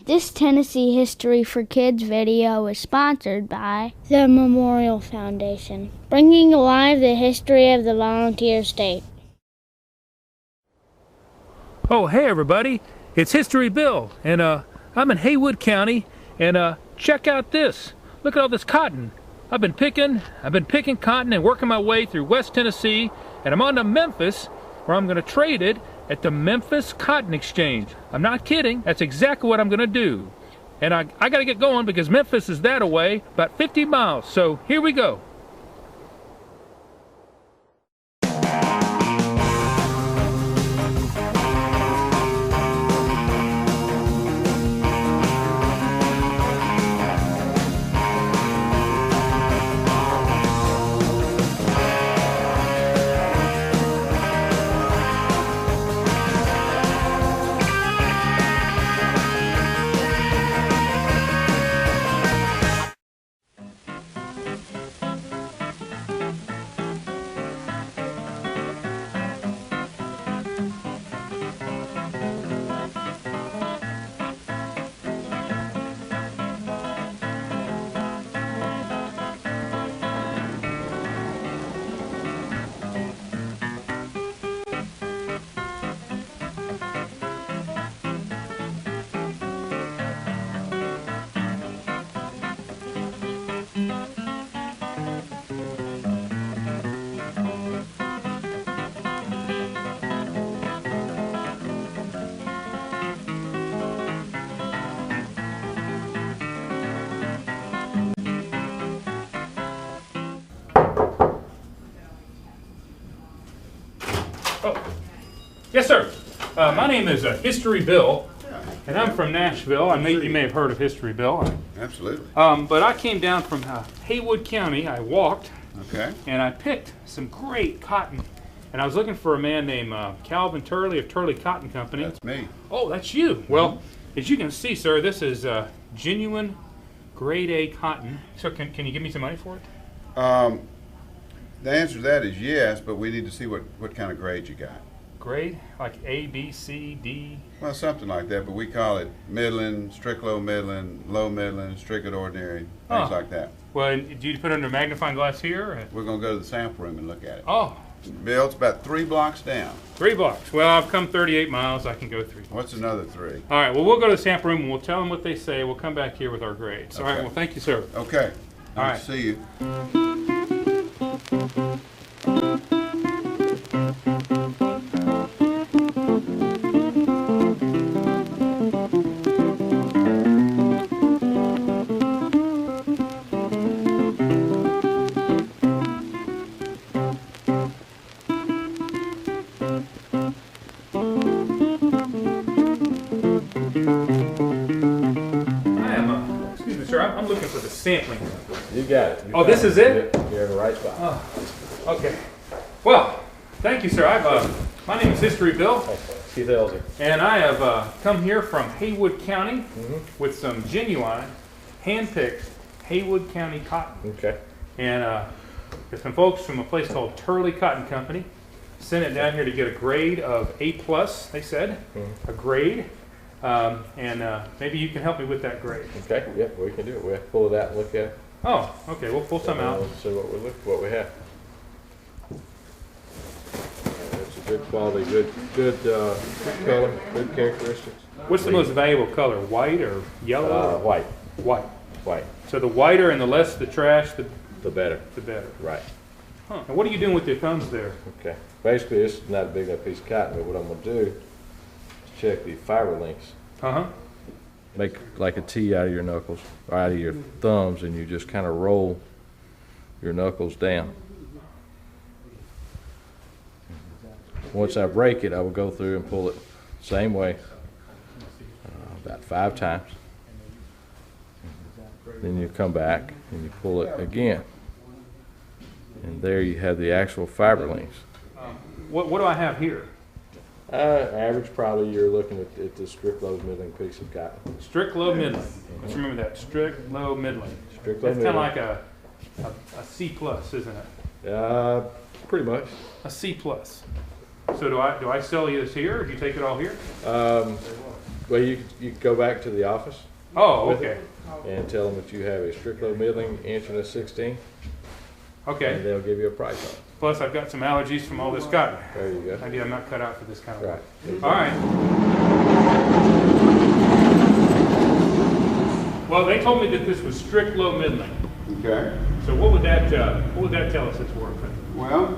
This Tennessee History for Kids video is sponsored by the Memorial Foundation, bringing alive the history of the volunteer state. Oh, hey everybody, it's History Bill, and I'm in Haywood County, and check out this. Look at all this cotton. I've been picking cotton and working my way through West Tennessee, and I'm on to Memphis, where I'm going to trade it at the Memphis Cotton Exchange. I'm not kidding, that's exactly what I'm going to do. And I got to get going because Memphis is that away, about 50 miles, so here we go. Oh, yes, sir. My name is History Bill, and I'm from Nashville. You may have heard of History Bill. Absolutely. But I came down from Haywood County. I walked, Okay. and I picked some great cotton. And I was looking for a man named Calvin Turley of Turley Cotton Company. That's me. Oh, that's you. Well, as you can see, sir, this is genuine grade A cotton. So can you give me some money for it? The answer to that is yes, but we need to see what kind of grade you got. Grade? Like A, B, C, D? Well, something like that, but we call it middling, strict low middling, strict ordinary, things like that. Well, do you put it under a magnifying glass here? Or? We're going to go to the sample room and look at it. Oh. Bill, it's about 3 blocks down. 3 blocks. Well, I've come 38 miles. I can go 3 blocks. What's another 3? All right. Well, we'll go to the sample room and we'll tell them what they say. We'll come back here with our grades. Okay. All right. Well, thank you, sir. Okay. All right. Nice to see you. Excuse me, sir. I'm looking for the sampling. You got it. Oh, this is it? You're in the right spot. Oh, okay. Well, thank you, sir. My name is History Bill. Keith Elser. And I have come here from Haywood County with some genuine, hand-picked Haywood County cotton. Okay. And there's some folks from a place called Turley Cotton Company sent it down here to get a grade of A+, they said, a grade. Maybe you can help me with that grade. Okay, yep, we can do it. We'll pull it out and look at it. Oh, okay, we'll pull some out. Let's see what we have. It's a good quality, good color, good characteristics. What's the most valuable color, white or yellow? White. White. White. So the whiter and the less the trash, The better. the better. Right. Huh. And what are you doing with your thumbs there? Okay. Basically, this is not a big enough piece of cotton, but what I'm going to do is check the fiber links. Uh-huh. Make like a T out of your knuckles, or out of your thumbs, and you just kind of roll your knuckles down. Once I break it, I will go through and pull it same way, about 5 times. Then you come back and you pull it again. And there you have the actual fiber links. What do I have here? Average, probably you're looking at the strict low middling piece of cotton. Strict low middling. Let's remember that. Strict low middling. Strict low That's kind middling. of like a C plus, isn't it? Pretty much. A C plus. So do I sell you this here, or do you take it all here? Well, you can go back to the office Oh, okay. and tell them that you have a strict-low middling inch and a 16, and Okay. they'll give you a price on it. Plus, I've got some allergies from all this cotton. There you go. Maybe I'm not cut out for this kind of work. Right. All right. Well, they told me that this was strict low middling. Okay. So what would that tell us it's worth? Well,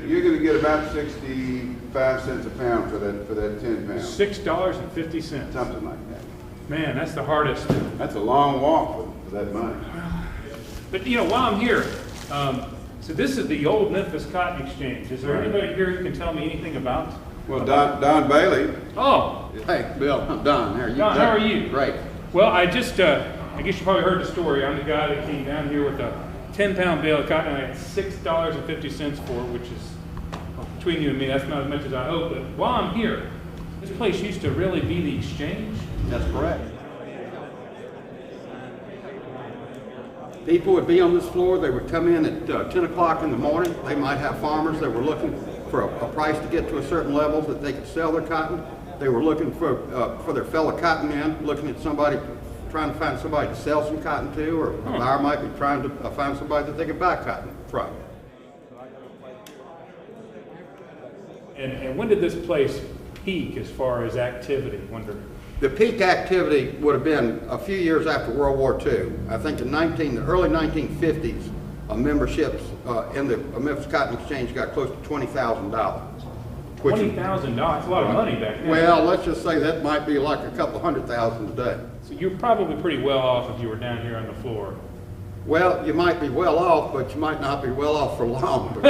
you're going to get about 65 cents a pound for that 10 pounds. $6.50. Something like that. Man, that's the hardest. That's a long walk for that money. But you know, while I'm here, so this is the old Memphis Cotton Exchange. Is there anybody here who can tell me anything about? Well, Don Bailey. Oh, Hey, Bill, I'm Don. How are you? Don, how are you? Great. well, I guess you probably heard the story. I'm the guy that came down here with a 10-pound bale of cotton. I got $6.50 for it, which is, between you and me, that's not as much as I hope. But while I'm here, this place used to really be the exchange. That's correct. People would be on this floor. They would come in at 10 o'clock in the morning. They might have farmers that were looking for a price to get to a certain level that they could sell their cotton. They were looking for their fellow cotton men, looking at somebody, trying to find somebody to sell some cotton to, or a buyer might be trying to find somebody that they could buy cotton from. And when did this place peak as far as activity? Wonder. The peak activity would have been a few years after World War II. I think in the early 1950s, memberships in the Memphis Cotton Exchange got close to $20,000. $20,000. That's a lot of money back then. Well, let's just say that might be like a couple $100,000 today. So you're probably pretty well off if you were down here on the floor. Well, you might be well off, but you might not be well off for long.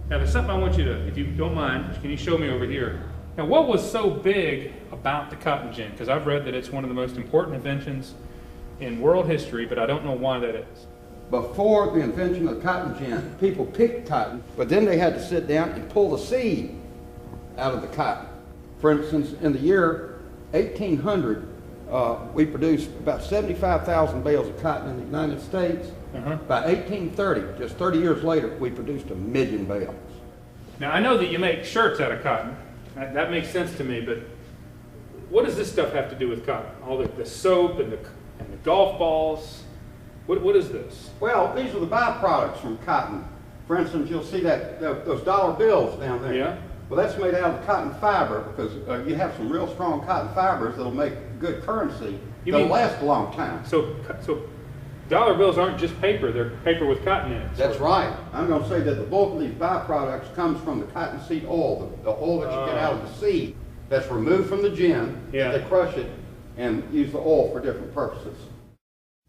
Now, there's something I want you to, if you don't mind, can you show me over here? Now, what was so big about the cotton gin? Because I've read that it's one of the most important inventions in world history, but I don't know why that is. Before the invention of the cotton gin, people picked cotton, but then they had to sit down and pull the seed out of the cotton. For instance, in the year 1800, we produced about 75,000 bales of cotton in the United States. By 1830, just 30 years later, we produced 1 million bales. Now, I know that you make shirts out of cotton. That makes sense to me, but what does this stuff have to do with cotton? All the soap and the golf balls? What is this? Well, these are the byproducts from cotton. For instance, you'll see that those dollar bills down there. Yeah. Well, that's made out of cotton fiber, because you have some real strong cotton fibers that'll make good currency. They'll last a long time. So dollar bills aren't just paper, they're paper with cotton in it. That's right. I'm going to say that the bulk of these byproducts comes from the cottonseed oil, the oil that you get out of the seed that's removed from the gin. Yeah. They crush it and use the oil for different purposes.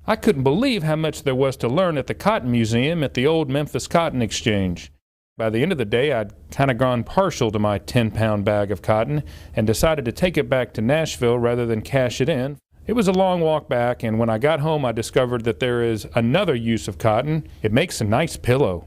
I couldn't believe how much there was to learn at the Cotton Museum at the old Memphis Cotton Exchange. By the end of the day, I'd kind of gone partial to my 10-pound bag of cotton and decided to take it back to Nashville rather than cash it in. It was a long walk back, and when I got home, I discovered that there is another use of cotton. It makes a nice pillow.